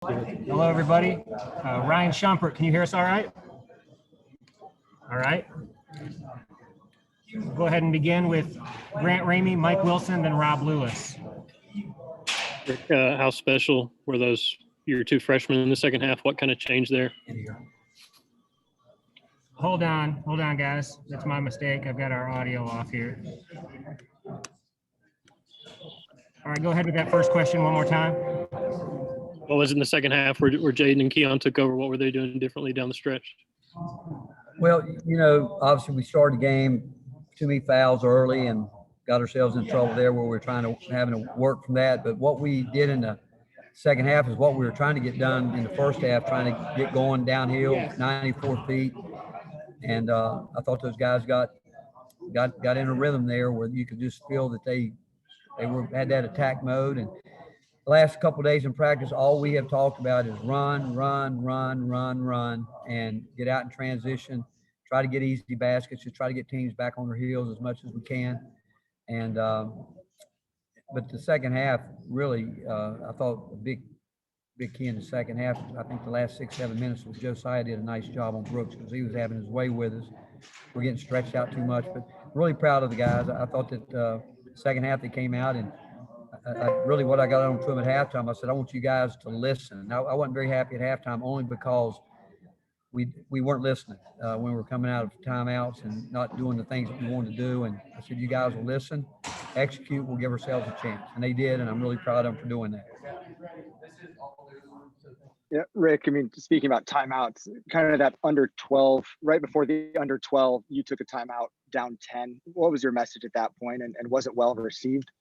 Hello, everybody. Ryan Schumpert, can you hear us all right? All right. We'll go ahead and begin with Grant Ramey, Mike Wilson, then Rob Lewis. How special were those your two freshmen in the second half? What kind of changed there? Hold on, guys. That's my mistake. I've got our audio off here. All right, go ahead with that first question one more time. What was it in the second half where Jaden and Keon took over? What were they doing differently down the stretch? Well, obviously we started the game, too many fouls early and got ourselves in trouble there where we're having to work from that. But what we did in the second half is what we were trying to get done in the first half, trying to get going downhill, 94 feet. And I thought those guys got in a rhythm there where you could just feel that they had that attack mode. And the last couple of days in practice, all we have talked about is run, and get out in transition, try to get easy baskets, just try to get teams back on their heels as much as we can. And but the second half, really, I thought a big key in the second half. I think the last 6-7 minutes was Josiah did a nice job on Brooks because he was having his way with us. We're getting stretched out too much, but really proud of the guys. I thought that second half they came out and really what I got on to them at halftime, I said, I want you guys to listen. Now, I wasn't very happy at halftime only because we weren't listening when we were coming out of timeouts and not doing the things that we wanted to do. And I said, you guys will listen, execute, we'll give ourselves a chance. And they did, and I'm really proud of them for doing that. Yeah, Rick, I mean, speaking about timeouts, kind of that under 12, right before the under 12, you took a timeout down 10. What was your message at that point, and was it well received?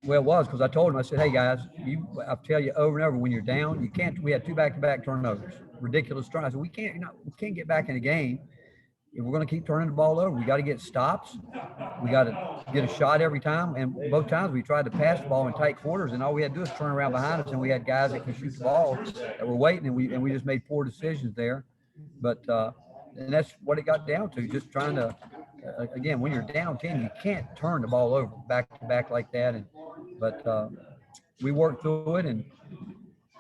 Well, it was because I told them, I said, hey, guys, I tell you over and over, when you're down, you can't – we had 2 back-to-back turnovers, ridiculous turnovers. I said, we can't get back in the game if we're going to keep turning the ball over. We got to get stops. We got to get a shot every time. And both times we tried to pass the ball in tight quarters, and all we had to do is turn around behind us, and we had guys that can shoot the ball that were waiting, and we just made poor decisions there. But and that's what it got down to, just trying to again, when you're down 10, you can't turn the ball over back to back like that. But we worked through it, and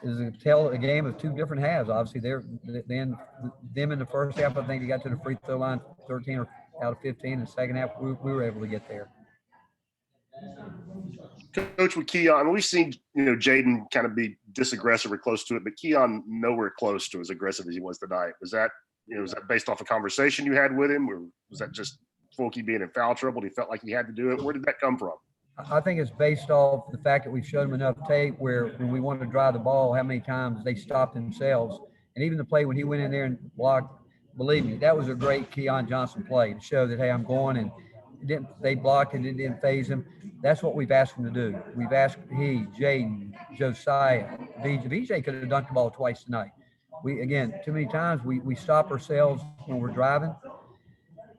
it was a game of 2 different halves. Obviously, them in the first half, I think they got to the free throw line 13 or out of 15. In the second half, we were able to get there. Coach, with Keon, we've seen Jaden kind of be disaggressive or close to it, but Keon nowhere close to as aggressive as he was tonight. Was that based off a conversation you had with him, or was that just Fulke being in foul trouble? He felt like he had to do it. Where did that come from? I think it's based off the fact that we've showed them enough tape where when we wanted to drive the ball, how many times they stopped themselves. And even the play when he went in there and blocked, believe me, that was a great Keon Johnson play to show that, hey, I'm going, and they blocked and it didn't phase him. That's what we've asked him to do. We've asked Jaden, Josiah, VJ could have dunked the ball twice tonight. Again, too many times we stop ourselves when we're driving.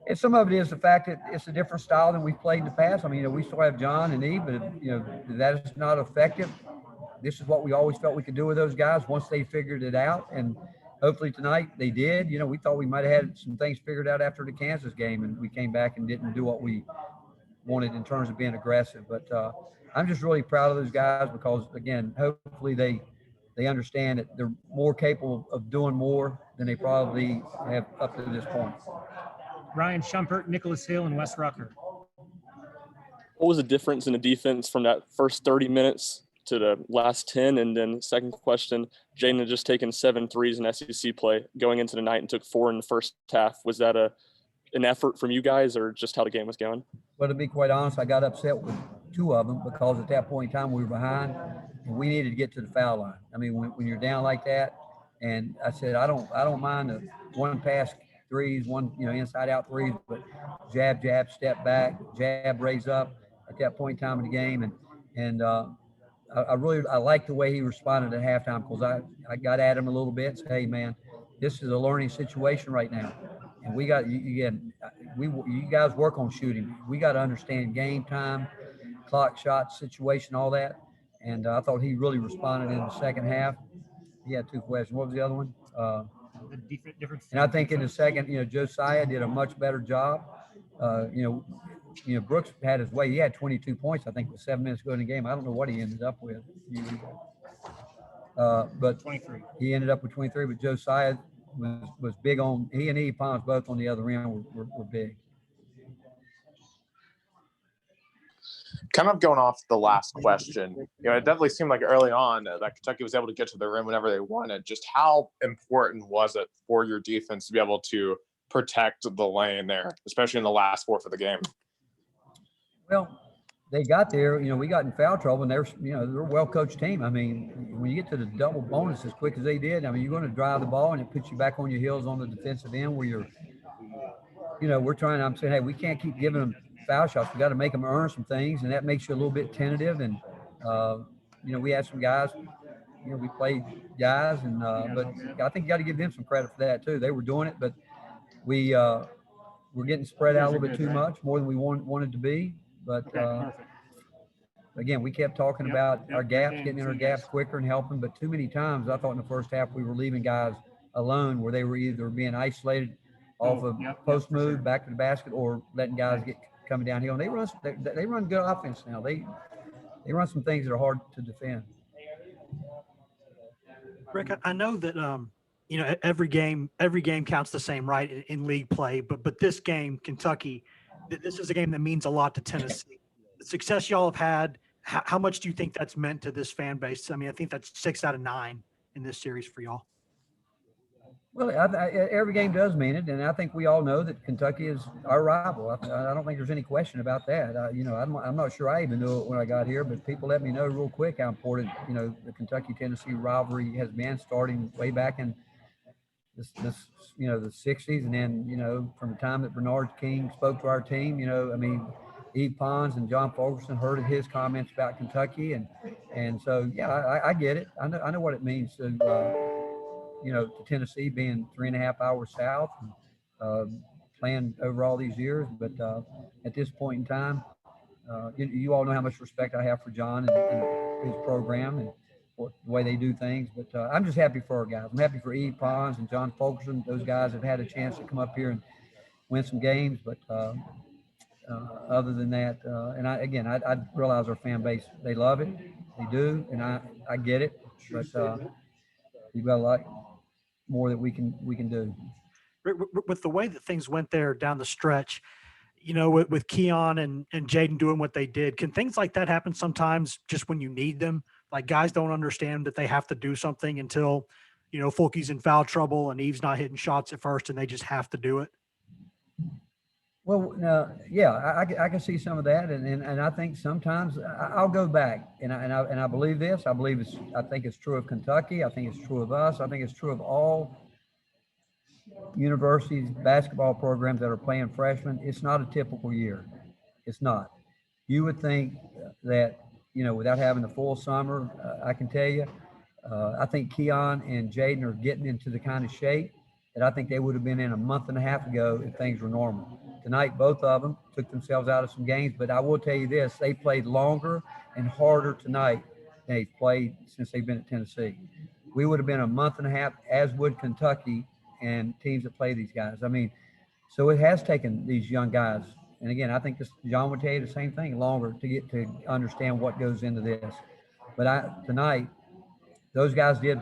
And some of it is the fact that it's a different style than we've played in the past. I mean, we still have John and Eve, but that is not effective. This is what we always felt we could do with those guys once they figured it out. And hopefully tonight they did. We thought we might have had some things figured out after the Kansas game, and we came back and didn't do what we wanted in terms of being aggressive. But I'm just really proud of those guys because, again, hopefully they understand that they're more capable of doing more than they probably have up to this point. Ryan Schumpert, Nicholas Hill, and Wes Rucker. What was the difference in the defense from that first 30 minutes to the last 10? And then second question, Jaden had just taken 7 threes in SEC play going into the night and took 4 in the first half. Was that an effort from you guys or just how the game was going? Well, to be quite honest, I got upset with 2 of them because at that point in time we were behind and we needed to get to the foul line. I mean, when you're down like that, and I said, I don't mind the one pass threes, one, inside out threes, but jab, step back, jab, raise up at that point in time in the game. And I like the way he responded at halftime because I got at him a little bit and said, hey man, this is a learning situation right now. And we got, again, you guys work on shooting. We got to understand game time, clock, shot, situation, all that. And I thought he really responded in the second half. He had 2 questions. What was the other one? And I think in the second, Josiah did a much better job. Brooks had his way. He had 22 points, I think, with 7 minutes to go in the game. I don't know what he ended up with. But 23. he ended up with 23, but Josiah was big on, he and E. Pons both on the other end were big. Kind of going off the last question, it definitely seemed like early on that Kentucky was able to get to the rim whenever they wanted. Just how important was it for your defense to be able to protect the lane there, especially in the last fourth of the game? Well, they got there, we got in foul trouble, and they're a well-coached team. I mean, when you get to the double bonus as quick as they did, I mean, you're going to drive the ball, and it puts you back on your heels on the defensive end where I'm saying, hey, we can't keep giving them foul shots. We got to make them earn some things, and that makes you a little bit tentative. And, we had some guys, we played guys, and but I think you got to give them some credit for that too. They were doing it, but we're getting spread out a little bit too much, more than we wanted to be. But again, we kept talking about our gaps, getting in our gaps quicker and helping. But too many times, I thought in the first half we were leaving guys alone, where they were either being isolated off of post move back to the basket, or letting guys get coming downhill. And they run good offense now. They run some things that are hard to defend. Rick, I know that every game counts the same, right, in league play. But this game, Kentucky, this is a game that means a lot to Tennessee. The success y'all have had, how much do you think that's meant to this fan base? I mean, I think that's 6 out of 9 in this series for y'all. Well, every game does mean it, and I think we all know that Kentucky is our rival. I don't think there's any question about that. I'm not sure I even knew it when I got here, but people let me know real quick how important the Kentucky-Tennessee rivalry has been, starting way back in the 60s, and then from the time that Bernard King spoke to our team. Eve Pons and John Fulkerson heard his comments about Kentucky, and so I get it. I know what it means to Tennessee being 3.5 hours south, and playing over all these years. But at this point in time, you all know how much respect I have for John and his program and the way they do things. But I'm just happy for our guys. I'm happy for Eve Pons and John Fulkerson. Those guys have had a chance to come up here and win some games. But other than that, and I realize our fan base, they love it. They do, and I get it. But you've got a lot more that we can do. With the way that things went there down the stretch, with Keon and Jaden doing what they did, can things like that happen sometimes just when you need them? Like, guys don't understand that they have to do something until, Fulke's in foul trouble and Eve's not hitting shots at first, and they just have to do it. Well, I can see some of that, and I think sometimes I'll go back and I believe this. I think it's true of Kentucky. I think it's true of us. I think it's true of all universities, basketball programs that are playing freshmen. It's not a typical year. It's not. You would think that without having the full summer, I can tell you, I think Keon and Jaden are getting into the kind of shape that I think they would have been in a month and a half ago if things were normal. Tonight, both of them took themselves out of some games, but I will tell you this, they played longer and harder tonight than they've played since they've been at Tennessee. We would have been a month and a half, as would Kentucky and teams that play these guys. I mean, so it has taken these young guys, and again, I think John would tell you the same thing, longer to get to understand what goes into this. But tonight, those guys did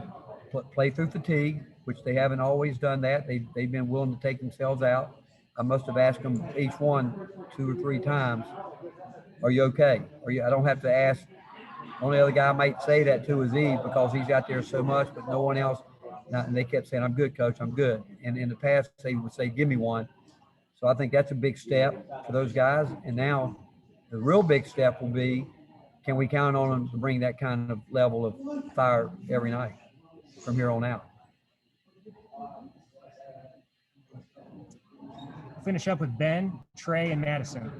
play through fatigue, which they haven't always done that. They've been willing to take themselves out. I must have asked them each one 2 or 3 times, are you okay? I don't have to ask. Only other guy I might say that to is Eve, because he's out there so much, but no one else. And they kept saying, I'm good, coach, I'm good. And in the past, they would say, give me one. So I think that's a big step for those guys. And now the real big step will be, can we count on them to bring that kind of level of fire every night from here on out? Finish up with Ben, Trey, and Madison.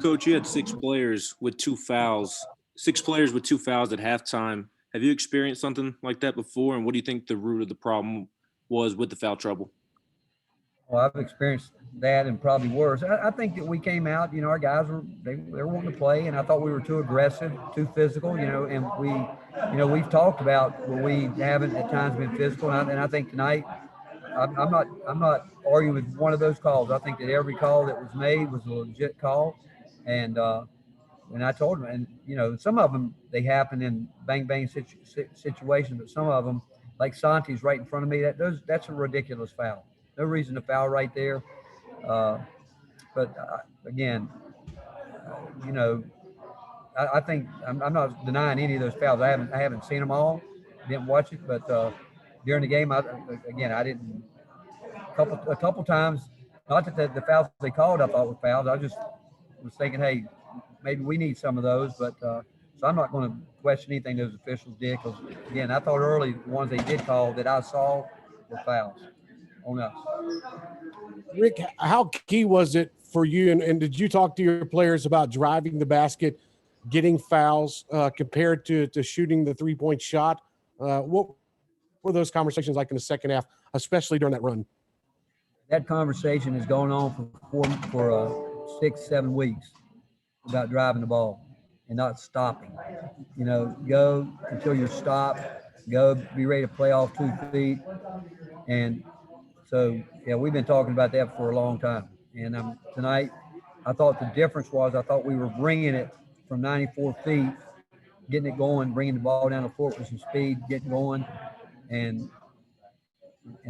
Coach, you had 6 players with 2 fouls. 6 players with 2 fouls at halftime. Have you experienced something like that before? And what do you think the root of the problem was with the foul trouble? Well, I've experienced that and probably worse. I think that we came out, our guys they were wanting to play, and I thought we were too aggressive, too physical, and we've talked about where we haven't at times been physical, and I think tonight, I'm not arguing with one of those calls. I think that every call that was made was a legit call, and and I told them, and you know, some of them they happen in bang bang situations, but some of them, like Santi's right in front of me, that's a ridiculous foul. No reason to foul right there. But again, you know, I think I'm not denying any of those fouls. I haven't seen them all, didn't watch it, but during the game, I didn't. A couple times, not that the fouls they called I thought were fouls. I just was thinking, hey, maybe we need some of those, but so I'm not going to question anything those officials did, because again, I thought early the ones they did call that I saw were fouls on us. Rick, how key was it for you? And did you talk to your players about driving the basket, getting fouls compared to shooting the 3-point shot? What were those conversations like in the second half, especially during that run? That conversation has gone on for 6-7 weeks about driving the ball and not stopping. You know, go until you're stopped. Go, be ready to play off 2 feet. And so, yeah, we've been talking about that for a long time. And tonight, I thought the difference was I thought we were bringing it from 94 feet, getting it going, bringing the ball down the court with some speed, getting going. And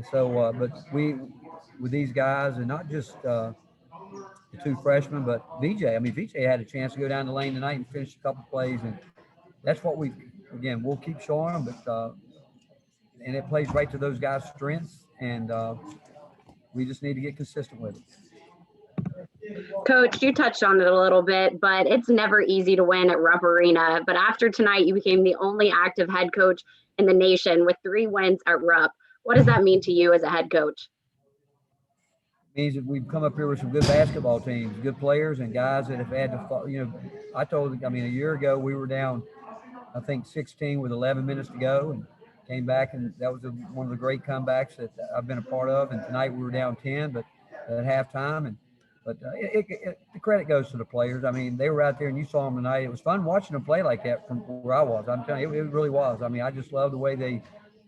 so, but with these guys, and not just the 2 freshmen, but VJ. I mean, VJ had a chance to go down the lane tonight and finish a couple plays. And that's what we'll keep showing them, but and it plays right to those guys' strengths. And we just need to get consistent with it. Coach, you touched on it a little bit, but it's never easy to win at Rupp Arena. But after tonight, you became the only active head coach in the nation with 3 wins at Rupp. What does that mean to you as a head coach? It means that we've come up here with some good basketball teams, good players, and guys that have had to, you know, a year ago we were down, I think 16 with 11 minutes to go, and came back, and that was one of the great comebacks that I've been a part of. And tonight we were down 10, but at halftime, but the credit goes to the players. I mean, they were out there, and you saw them tonight. It was fun watching them play like that from where I was. I'm telling you, it really was. I mean, I just love the way they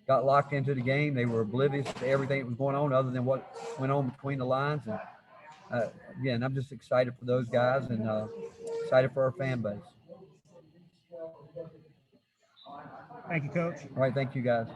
got locked into the game. They were oblivious to everything that was going on other than what went on between the lines. And again, I'm just excited for those guys and excited for our fan base. Thank you, Coach. All right, thank you, guys.